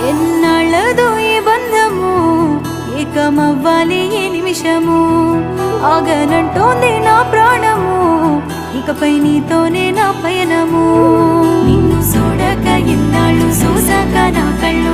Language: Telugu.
ఎన్నాళ్ళదో ఈ బంధము ఏకమవ్వాలి ఏ నిమిషము ఆగనంటోంది నా ప్రాణము ఇకపై నీతోనే నా పయనము నిన్ను చూడక ఇన్నాళ్ళు చూసాక నా కళ్ళు